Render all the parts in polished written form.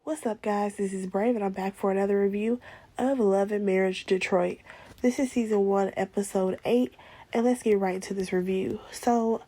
What's up, guys? This is Brave, and I'm back for another review of Love and Marriage Detroit. This is season 1, episode 8, and let's get right into this review. So,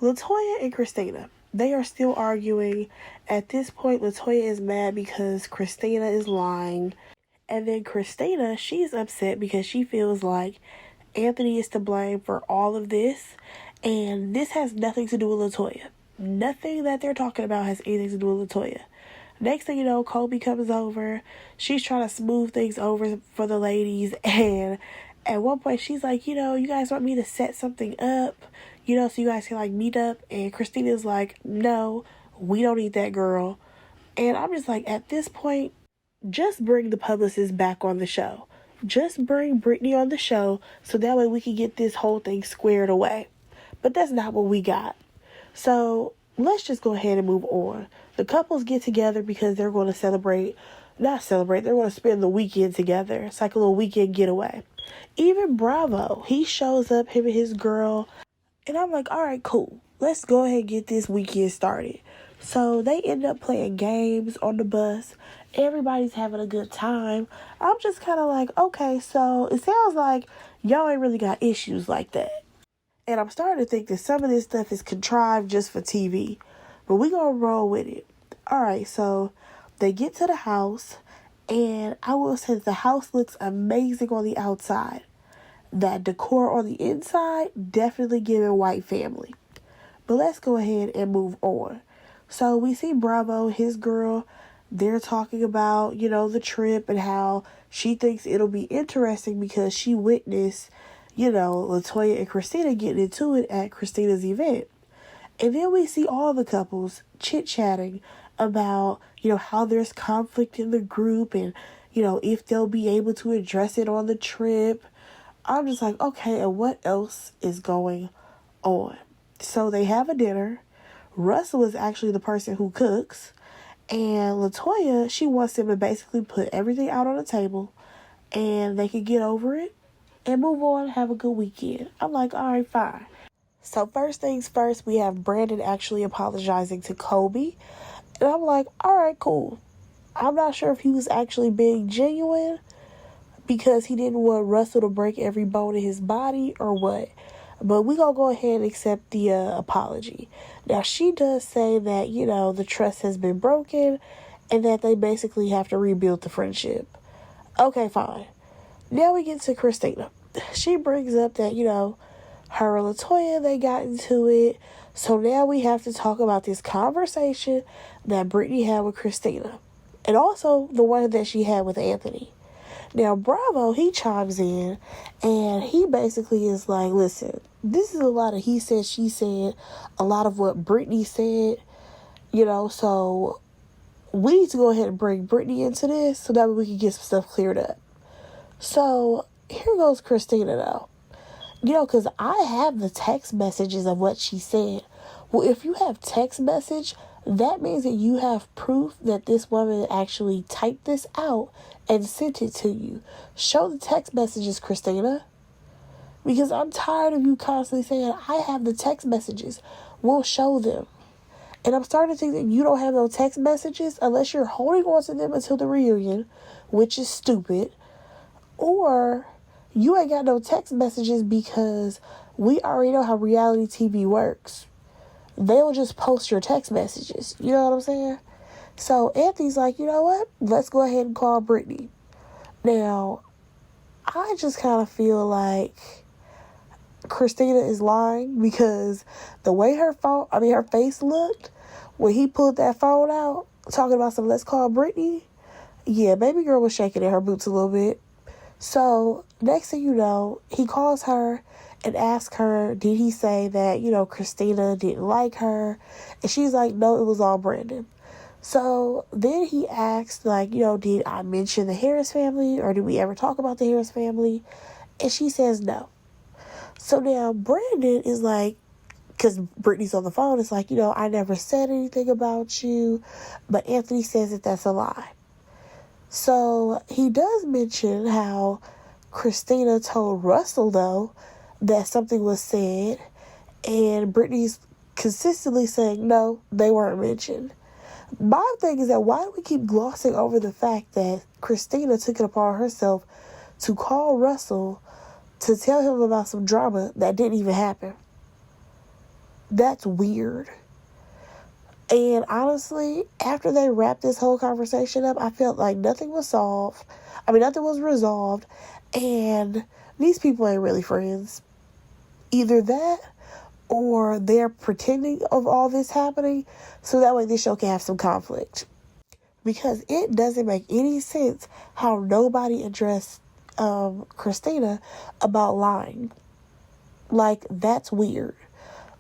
Latoya and Christina, they are still arguing. At this point, Latoya is mad because Christina is lying, and then Christina, she's upset because she feels like Anthony is to blame for all of this, and this has nothing to do with Latoya. Nothing that they're talking about has anything to do with Latoya. Next thing you know, Colby comes over. She's trying to smooth things over for the ladies. And at one point, she's like, you guys want me to set something up, so you guys can, meet up. And Christina's like, no, we don't need that, girl. And I'm just like, at this point, just bring the publicist back on the show. Just bring Brittany on the show so that way we can get this whole thing squared away. But that's not what we got. So let's just go ahead and move on. The couples get together because they're going to they're going to spend the weekend together. It's like a little weekend getaway. Even Bravo, he shows up, him and his girl. And I'm like, all right, cool. Let's go ahead and get this weekend started. So they end up playing games on the bus. Everybody's having a good time. I'm just kind of like, okay, so it sounds like y'all ain't really got issues like that. And I'm starting to think that some of this stuff is contrived just for TV. But we gonna roll with it. Alright, so they get to the house. And I will say that the house looks amazing on the outside. That decor on the inside, definitely giving white family. But let's go ahead and move on. So we see Bravo, his girl. They're talking about, the trip and how she thinks it'll be interesting because she witnessed Latoya and Christina getting into it at Christina's event. And then we see all the couples chit-chatting about, how there's conflict in the group and, if they'll be able to address it on the trip. I'm just like, okay, and what else is going on? So they have a dinner. Russell is actually the person who cooks. And Latoya, she wants him to basically put everything out on the table and they can get over it and move on, have a good weekend. I'm like, all right, fine. So first things first, we have Brandon actually apologizing to Colby. And I'm like, all right, cool. I'm not sure if he was actually being genuine because he didn't want Russell to break every bone in his body or what. But we gonna go ahead and accept the apology. Now, she does say that, the trust has been broken and that they basically have to rebuild the friendship. Okay, fine. Now we get to Christina. She brings up that, her and Latoya, they got into it. So now we have to talk about this conversation that Brittany had with Christina. And also the one that she had with Anthony. Now, Bravo, he chimes in and he basically is like, listen, this is a lot of he said, she said, a lot of what Brittany said, so we need to go ahead and bring Brittany into this so that we can get some stuff cleared up. So here goes Christina though. Because I have the text messages of what she said. Well, if you have text message, that means that you have proof that this woman actually typed this out and sent it to you. Show the text messages, Christina. Because I'm tired of you constantly saying, I have the text messages. We'll show them. And I'm starting to think that you don't have no text messages unless you're holding on to them until the reunion, which is stupid. Or you ain't got no text messages because we already know how reality TV works. They'll just post your text messages. You know what I'm saying? So Anthony's like, you know what? Let's go ahead and call Brittany. Now, I just kind of feel like Christina is lying because the way her face looked when he pulled that phone out, talking about some let's call Brittany. Yeah, baby girl was shaking in her boots a little bit. So next thing you know, he calls her and asks her, did he say that, Christina didn't like her? And she's like, no, it was all Brandon. So then he asked, did I mention the Harris family or did we ever talk about the Harris family? And she says no. So now Brandon is like, because Brittany's on the phone, it's like, I never said anything about you. But Anthony says that that's a lie. So he does mention how Christina told Russell, though, that something was said. And Brittany's consistently saying, no, they weren't mentioned. My thing is that why do we keep glossing over the fact that Christina took it upon herself to call Russell to tell him about some drama that didn't even happen? That's weird. And honestly, after they wrapped this whole conversation up, I felt like nothing was nothing was resolved, and these people ain't really friends. Either that, or they're pretending of all this happening, so that way this show can have some conflict. Because it doesn't make any sense how nobody addressed Christina about lying. Like, that's weird.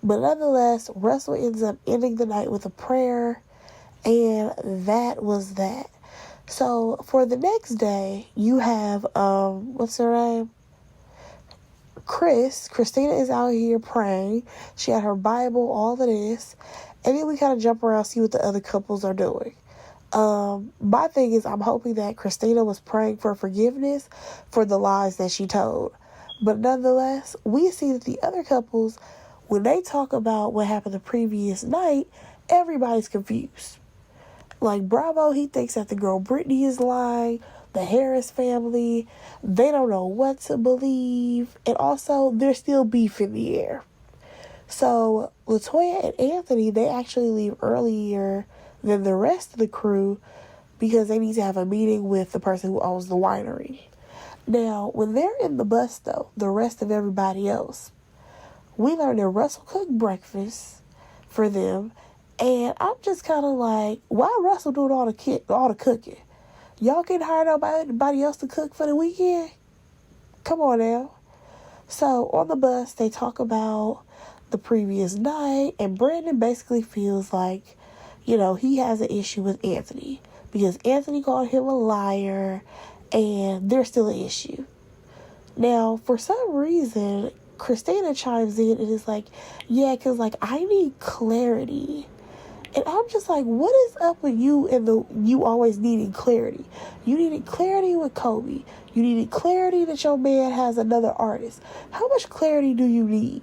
But nonetheless, Russell ends up ending the night with a prayer, and that was that. So for the next day, you have, what's her name? Christina is out here praying. She had her Bible, all of this. And then we kind of jump around, see what the other couples are doing. My thing is, I'm hoping that Christina was praying for forgiveness for the lies that she told. But nonetheless, we see that the other couples, when they talk about what happened the previous night, everybody's confused. Like, Bravo, he thinks that the girl Brittany is lying. The Harris family, they don't know what to believe. And also, there's still beef in the air. So, LaToya and Anthony, they actually leave earlier than the rest of the crew because they need to have a meeting with the person who owns the winery. Now, when they're in the bus, though, the rest of everybody else, we learn that Russell cooked breakfast for them. And I'm just kind of like, why Russell doing all the cooking? Y'all can't hire nobody else to cook for the weekend? Come on now. So on the bus, they talk about the previous night, and Brandon basically feels like, he has an issue with Anthony because Anthony called him a liar, and there's still an issue. Now, for some reason, Christina chimes in and is like, yeah, because, I need clarity. And I'm just like, what is up with you and you always needing clarity? You needed clarity with Kobe. You needed clarity that your man has another artist. How much clarity do you need?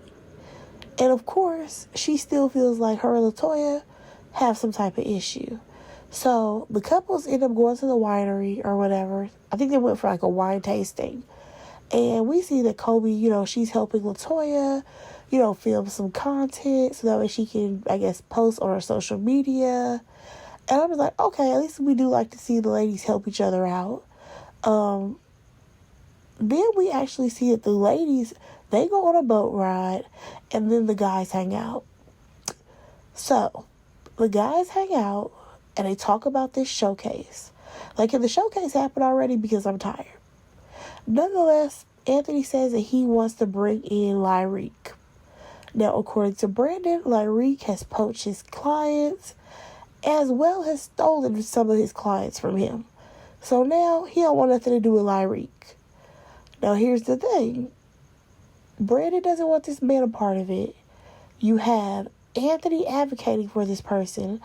And of course, she still feels like her and LaToya have some type of issue. So the couples end up going to the winery or whatever. I think they went for a wine tasting. And we see that Kobe, she's helping LaToya, film some content so that way she can, post on her social media. And I was like, okay, at least we do like to see the ladies help each other out. Then we actually see that the ladies, they go on a boat ride, and then the guys hang out. So, the guys hang out, and they talk about this showcase. Can the showcase happen already? Because I'm tired. Nonetheless, Anthony says that he wants to bring in Lyrique. Now, according to Brandon, Lyrique has poached his clients as well as stolen some of his clients from him. So now he don't want nothing to do with Lyrique. Now, here's the thing. Brandon doesn't want this man a part of it. You have Anthony advocating for this person,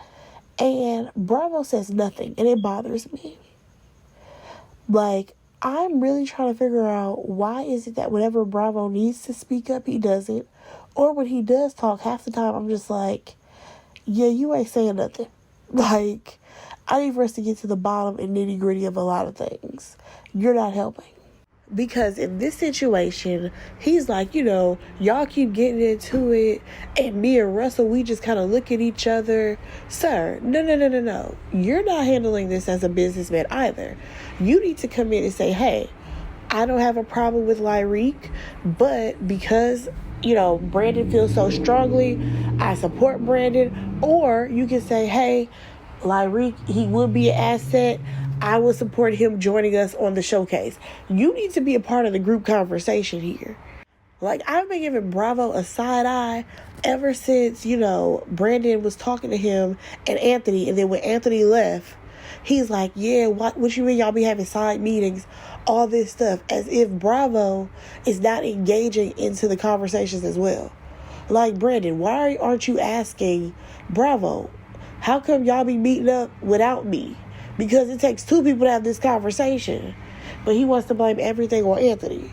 and Bravo says nothing, and it bothers me. I'm really trying to figure out why is it that whenever Bravo needs to speak up, he doesn't. Or when he does talk, half the time I'm just like, yeah, you ain't saying nothing. I need for us to get to the bottom and nitty gritty of a lot of things. You're not helping. Because in this situation, he's like, y'all keep getting into it, and me and Russell, we just kind of look at each other. Sir, no. You're not handling this as a businessman either. You need to come in and say, hey, I don't have a problem with Lyrique, but because, Brandon feels so strongly, I support Brandon. Or you can say, hey, Lyrique, he would be an asset. I would support him joining us on the showcase. You need to be a part of the group conversation here. I've been giving Bravo a side eye ever since, Brandon was talking to him and Anthony. And then when Anthony left, he's like, yeah, what you mean y'all be having side meetings? All this stuff. As if Bravo is not engaging into the conversations as well. Brandon, why aren't you asking Bravo? How come y'all be meeting up without me? Because it takes two people to have this conversation. But he wants to blame everything on Anthony.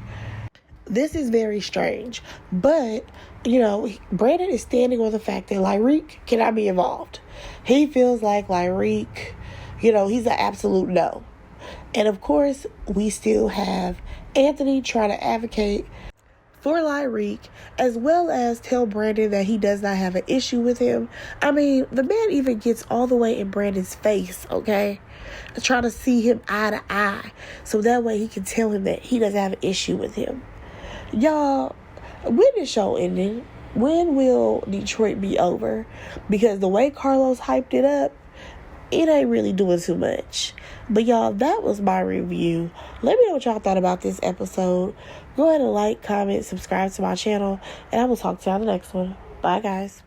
this is very strange. But, Brandon is standing on the fact that Lyrique cannot be involved. He feels like Lyrique, he's an absolute no. And of course, we still have Anthony trying to advocate for Lyrique, as well as tell Brandon that he does not have an issue with him. I mean, the man even gets all the way in Brandon's face, okay? Trying to see him eye to eye, so that way he can tell him that he doesn't have an issue with him. Y'all, when is show ending? When will Detroit be over? Because the way Carlos hyped it up, it ain't really doing too much. But y'all, that was my review. Let me know what y'all thought about this episode. Go ahead and like, comment, subscribe to my channel, and I will talk to y'all in the next one. Bye, guys.